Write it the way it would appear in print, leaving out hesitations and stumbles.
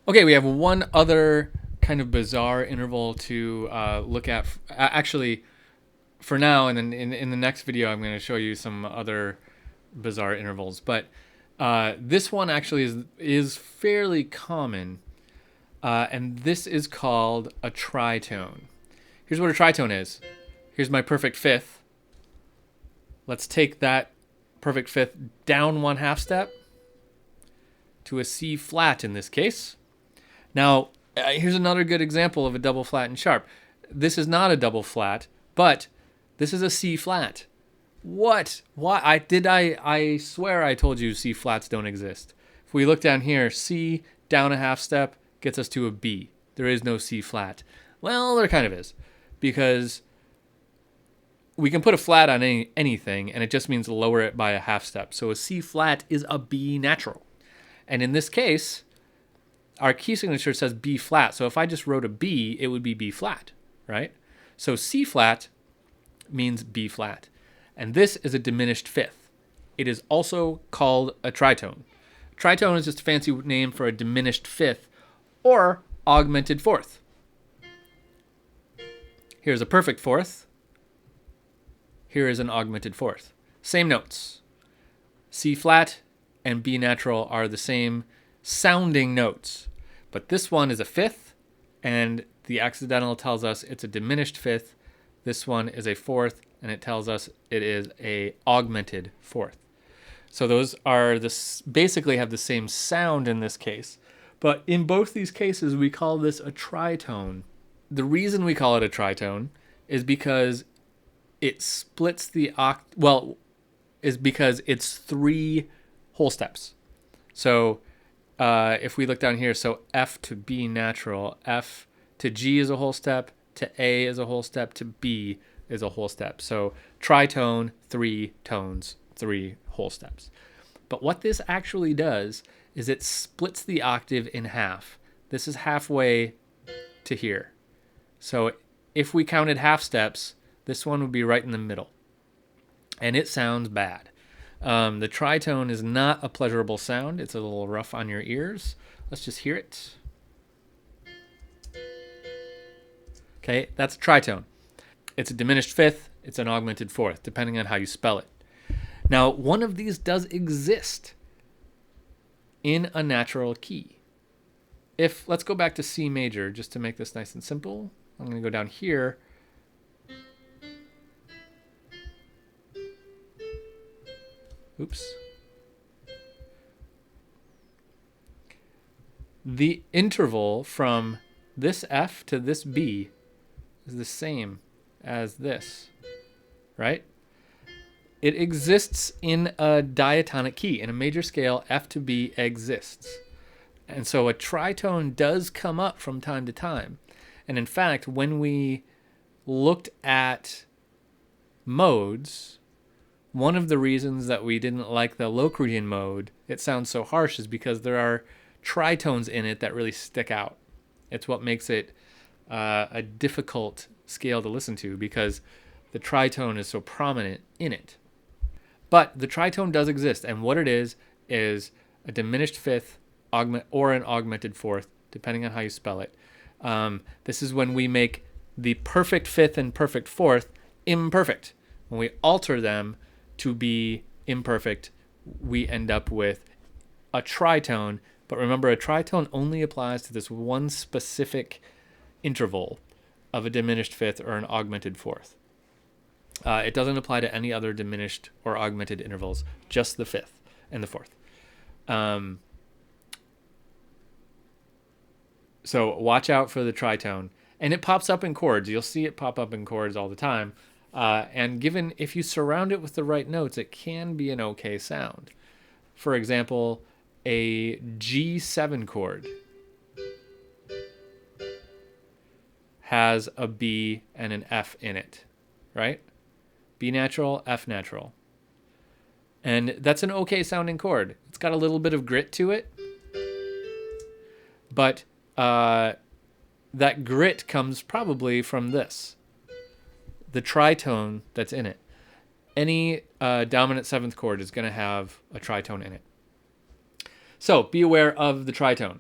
Okay, we have one other kind of bizarre interval to look at. Actually, for now, and then in the next video, I'm going to show you some other bizarre intervals. But this one actually is fairly common, and this is called a tritone. Here's what a tritone is. Here's my perfect fifth. Let's take that perfect fifth down 1/2 step to a C flat in this case. Now, here's another good example of a double flat and sharp. This is not a double flat, but this is a C flat. What? Why? I swear I told you C flats don't exist. If we look down here, C down 1/2 step gets us to a B. There is no C flat. Well, there kind of is, because we can put a flat on anything, and it just means lower it by 1/2 step. So a C flat is a B natural. And in this case, our key signature says B flat. So if I just wrote a B, it would be B flat, right? So C flat means B flat. And this is a diminished fifth. It is also called a tritone. Tritone is just a fancy name for a diminished fifth or augmented fourth. Here's a perfect fourth. Here is an augmented fourth. Same notes. C flat and B natural are the same sounding notes. But this one is a fifth, and the accidental tells us it's a diminished fifth. This one is a fourth, and it tells us it is a augmented fourth. So those are basically have the same sound in this case. But in both these cases, we call this a tritone. The reason we call it a tritone is because it splits the is because it's 3 whole steps. So if we look down here, so F to B natural, F to G is a whole step, to A is a whole step, to B is a whole step. So tritone, 3 tones, 3 whole steps. But what this actually does is it splits the octave in half. This is halfway to here. So if we counted half steps, this one would be right in the middle. And it sounds bad. The tritone is not a pleasurable sound. It's a little rough on your ears. Let's just hear it. Okay, that's a tritone. It's a diminished fifth. It's an augmented fourth, depending on how you spell it. Now, one of these does exist in a natural key. Let's go back to C major, just to make this nice and simple. I'm going to go down here. Oops. The interval from this F to this B is the same as this, right? It exists in a diatonic key. In a major scale, F to B exists. And so a tritone does come up from time to time. And in fact, when we looked at modes, one of the reasons that we didn't like the Locrian mode, it sounds so harsh, is because there are tritones in it that really stick out. It's what makes it a difficult scale to listen to, because the tritone is so prominent in it. But the tritone does exist, and what it is a diminished fifth or an augmented fourth, depending on how you spell it. This is when we make the perfect fifth and perfect fourth imperfect. When we alter them to be imperfect, we end up with a tritone. But remember, a tritone only applies to this one specific interval of a diminished fifth or an augmented fourth. It doesn't apply to any other diminished or augmented intervals, just the fifth and the fourth. So watch out for the tritone. And it pops up in chords. You'll see it pop up in chords all the time. And given, if you surround it with the right notes, it can be an okay sound. For example, a G7 chord has a B and an F in it, right? B natural, F natural. And that's an okay sounding chord. It's got a little bit of grit to it, but that grit comes probably from this, the tritone that's in it. Any dominant seventh chord is going to have a tritone in it. So be aware of the tritone.